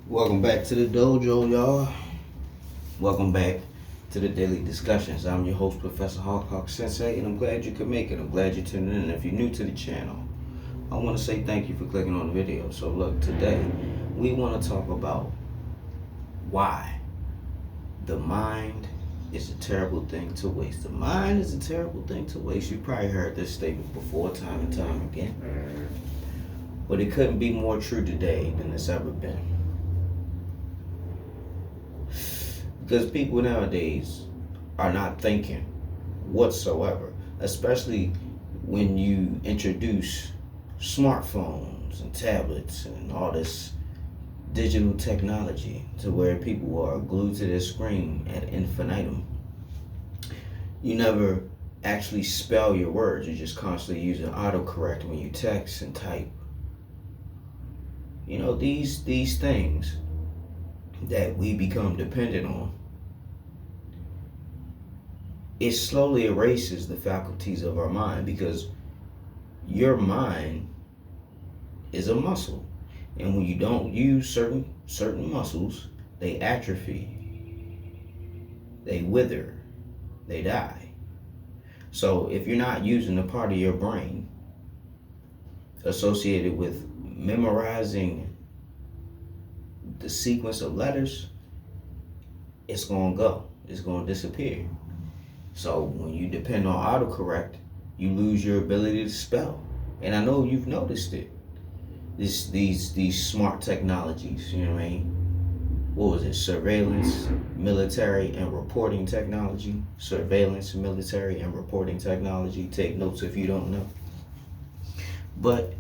Welcome back to the dojo, y'all. Welcome back to the Daily Discussions. I'm your host, Professor Hawk Sensei, and I'm glad you could make it. I'm glad you tuned in. And if you're new to the channel, I want to say thank you for clicking on the video. So look, today we want to talk about why the mind is a terrible thing to waste. The mind is a terrible thing to waste. You probably heard this statement before, time and time again. But it couldn't be more true today than it's ever been. Because people nowadays are not thinking whatsoever, especially when you introduce smartphones and tablets and all this digital technology to where people are glued to their screen ad infinitum. You never actually spell your words. You're just constantly using autocorrect when you text and type. You know, these things that we become dependent on, it slowly erases the faculties of our mind, because your mind is a muscle, and when you don't use certain muscles, they atrophy, they wither, they die. So if you're not using the part of your brain associated with memorizing the sequence of letters, it's gonna go, it's gonna disappear. So when you depend on autocorrect, you lose your ability to spell. And I know you've noticed it. These smart technologies, you know what I mean? What was it? Surveillance, military, and reporting technology. Surveillance, military, and reporting technology. Take notes if you don't know. But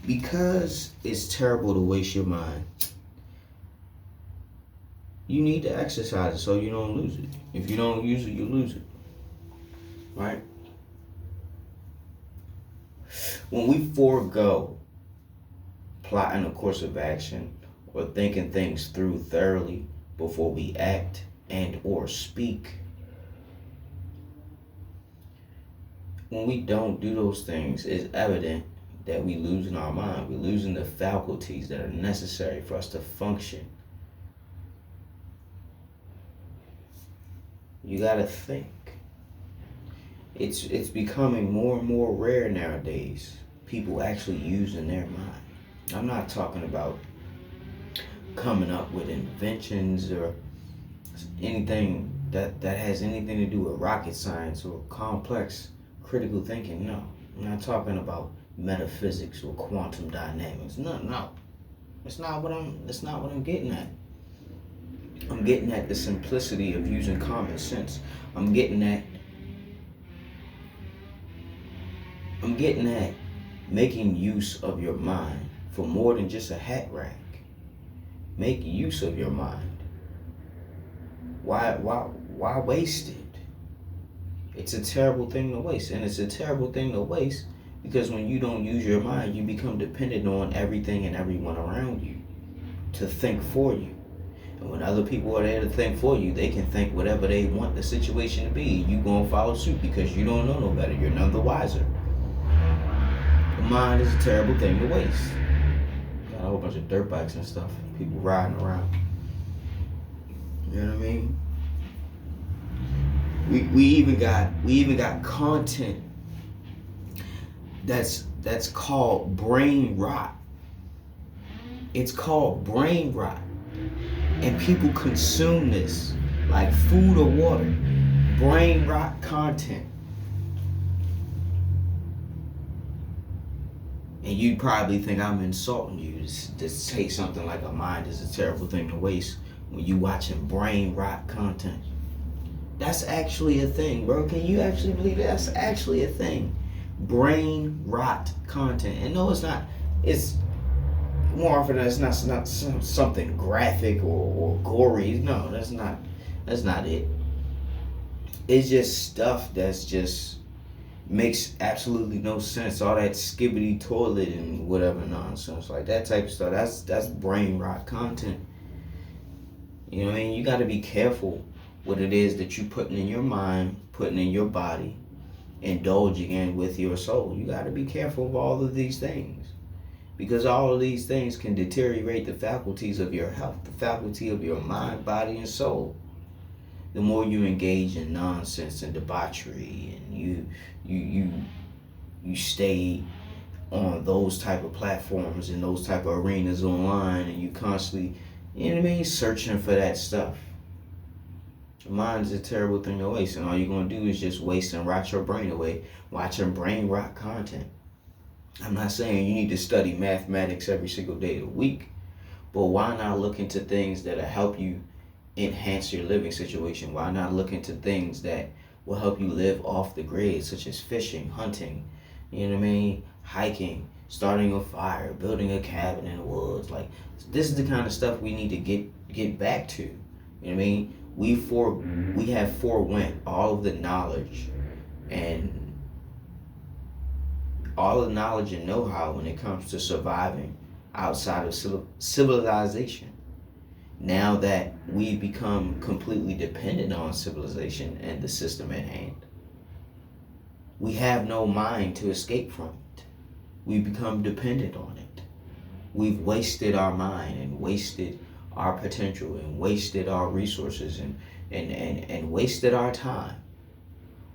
because it's terrible to waste your mind, you need to exercise it so you don't lose it. If you don't use it, you lose it. Right? When we forego plotting a course of action or thinking things through thoroughly before we act and or speak, when we don't do those things, it's evident that we losing our mind. We're losing the faculties that are necessary for us to function. You gotta think. It's becoming more and more rare nowadays, people actually using their mind. I'm not talking about coming up with inventions or anything that has anything to do with rocket science or complex critical thinking. No, I'm not talking about metaphysics or quantum dynamics. No. That's not what I'm getting at. I'm getting at the simplicity of using common sense. I'm getting at making use of your mind for more than just a hat rack. Make use of your mind. Why waste it? It's a terrible thing to waste, and it's a terrible thing to waste because when you don't use your mind, you become dependent on everything and everyone around you to think for you. And when other people are there to think for you, they can think whatever they want the situation to be. You gonna follow suit because you don't know no better. You're none the wiser. The mind is a terrible thing to waste. Got a whole bunch of dirt bikes and stuff. People riding around. You know what I mean? We even got content that's called brain rot. It's called brain rot. And people consume this like food or water. Brain rot content. And you'd probably think I'm insulting you to say something like a mind is a terrible thing to waste when you watching brain rot content. That's actually a thing, bro. Can you actually believe that? That's actually a thing. Brain rot content. And no, it's not. It's more often than it's not something graphic or gory. No, that's not it. It's just stuff that's just makes absolutely no sense. All that skibbity toilet and whatever nonsense, like that type of stuff. That's brain rot content. You know what I mean? You got to be careful what it is that you putting in your mind, putting in your body, indulging in with your soul. You got to be careful of all of these things. Because all of these things can deteriorate the faculties of your health, the faculty of your mind, body, and soul. The more you engage in nonsense and debauchery, and you stay on those type of platforms and those type of arenas online, and you constantly, you know what I mean, searching for that stuff. Your mind is a terrible thing to waste, and all you're gonna do is just waste and rot your brain away watching brain rot content. I'm not saying you need to study mathematics every single day of the week, but why not look into things that'll help you enhance your living situation? Why not look into things that will help you live off the grid, such as fishing, hunting, you know what I mean, hiking, starting a fire, building a cabin in the woods? Like, this is the kind of stuff we need to get back to. You know what I mean? We have forewent all of the knowledge and know-how when it comes to surviving outside of civilization. Now that we've become completely dependent on civilization and the system at hand, we have no mind to escape from it. We've become dependent on it. We've wasted our mind and wasted our potential and wasted our resources and wasted our time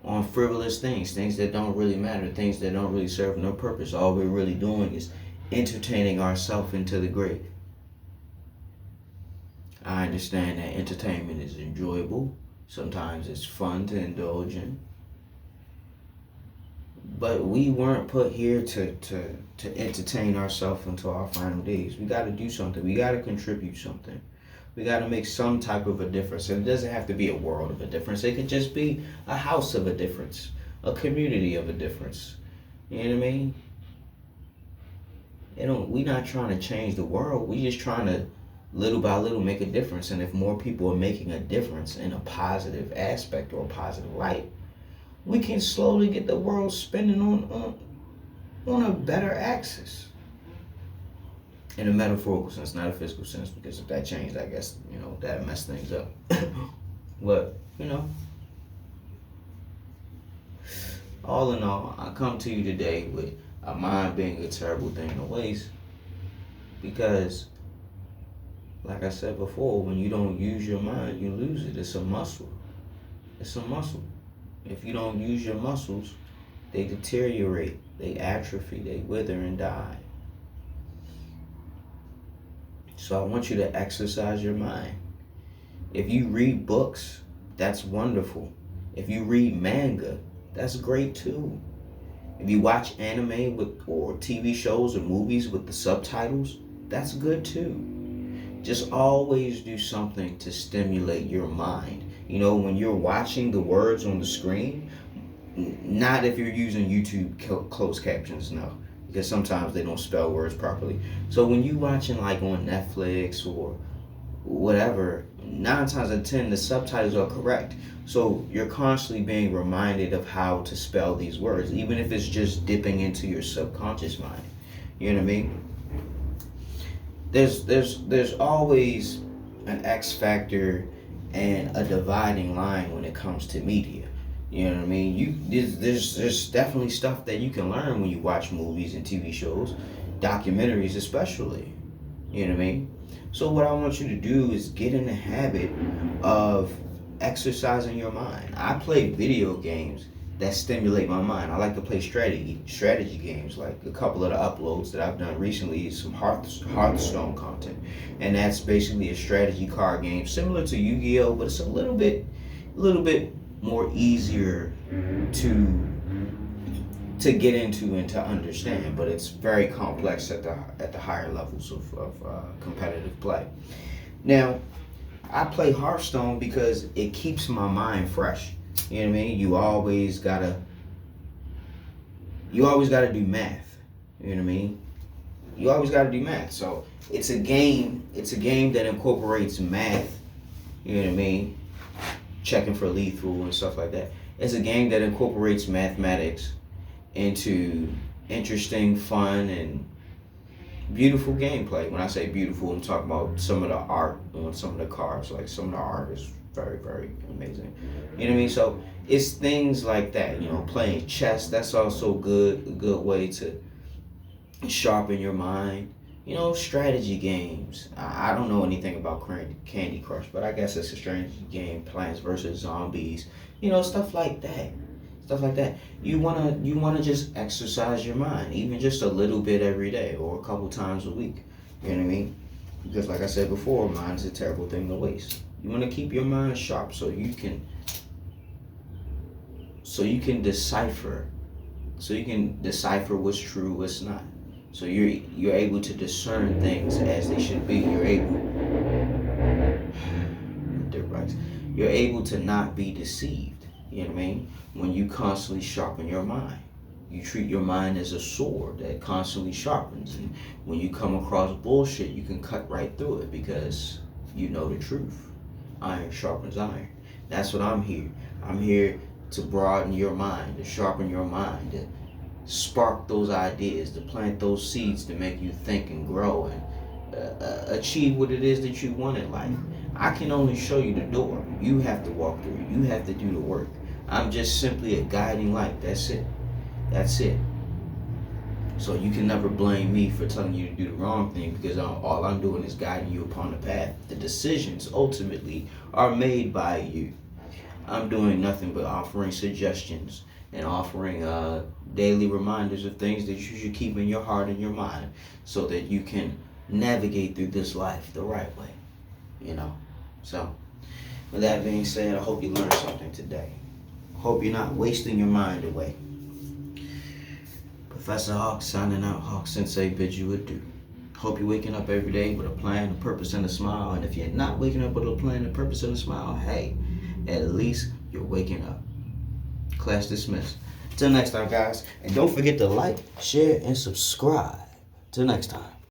on frivolous things that don't really matter, things that don't really serve no purpose. All we're really doing is entertaining ourselves into the grave. I understand that entertainment is enjoyable. Sometimes it's fun to indulge in. But we weren't put here to entertain ourselves until our final days. We got to do something. We got to contribute something. We got to make some type of a difference. And it doesn't have to be a world of a difference. It could just be a house of a difference, a community of a difference. You know what I mean? We're not trying to change the world. We're just trying to, little by little, make a difference. And if more people are making a difference in a positive aspect or a positive light, we can slowly get the world spinning on a better axis. In a metaphorical sense, not a physical sense, because if that changed, I guess, that messed things up. But, all in all, I come to you today with a mind being a terrible thing to waste, because, like I said before, when you don't use your mind, you lose it. It's a muscle. It's a muscle. If you don't use your muscles, they deteriorate, they atrophy, they wither and die. So I want you to exercise your mind. If you read books, that's wonderful. If you read manga, that's great too. If you watch anime or TV shows or movies with the subtitles, that's good too. Just always do something to stimulate your mind. When you're watching the words on the screen, not if you're using YouTube closed captions, no. Because sometimes they don't spell words properly. So when you watching like on Netflix or whatever, 9 times out of 10 the subtitles are correct. So you're constantly being reminded of how to spell these words, even if it's just dipping into your subconscious mind. You know what I mean? There's always an X factor and a dividing line when it comes to media. You know what I mean? There's definitely stuff that you can learn when you watch movies and TV shows, documentaries especially. You know what I mean? So what I want you to do is get in the habit of exercising your mind. I play video games that stimulate my mind. I like to play strategy games. Like a couple of the uploads that I've done recently is some Hearthstone content, and that's basically a strategy card game similar to Yu-Gi-Oh, but it's a little bit more easier to get into and to understand, but it's very complex at the higher levels of competitive play. Now, I play Hearthstone because it keeps my mind fresh. You know what I mean? You always gotta do math. You know what I mean? You always gotta do math. So it's a game that incorporates math. You know what I mean? Checking for lethal and stuff like that. It's a game that incorporates mathematics into interesting, fun, and beautiful gameplay. When I say beautiful, I'm talking about some of the art on some of the cards. Like some of the art is very, very amazing. You know what I mean? So it's things like that. Playing chess, that's also a good way to sharpen your mind. You know, strategy games. I don't know anything about Candy Crush, but I guess it's a strategy game. Plants versus Zombies. You know, stuff like that. Stuff like that. You wanna just exercise your mind, even just a little bit every day or a couple times a week. You know what I mean? Because like I said before, mind is a terrible thing to waste. You wanna keep your mind sharp so you can decipher what's true, what's not. So you're able to discern things as they should be. You're able to not be deceived. You know what I mean? When you constantly sharpen your mind. You treat your mind as a sword that constantly sharpens. And when you come across bullshit, you can cut right through it because you know the truth. Iron sharpens iron. That's what I'm here. I'm here to broaden your mind, to sharpen your mind, to spark those ideas, to plant those seeds to make you think and grow and achieve what it is that you want in life. I can only show you the door. You have to walk through it. You have to do the work. I'm just simply a guiding light. That's it. That's it. So you can never blame me for telling you to do the wrong thing because all I'm doing is guiding you upon the path. The decisions ultimately are made by you. I'm doing nothing but offering suggestions and offering daily reminders of things that you should keep in your heart and your mind so that you can navigate through this life the right way. You know? So, with that being said, I hope you learned something today. Hope you're not wasting your mind away. Professor Hawk signing out. Hawk Sensei bids you adieu. Hope you're waking up every day with a plan, a purpose, and a smile. And if you're not waking up with a plan, a purpose, and a smile, hey, at least you're waking up. Class dismissed. Till next time, guys. And don't forget to like, share, and subscribe. Till next time.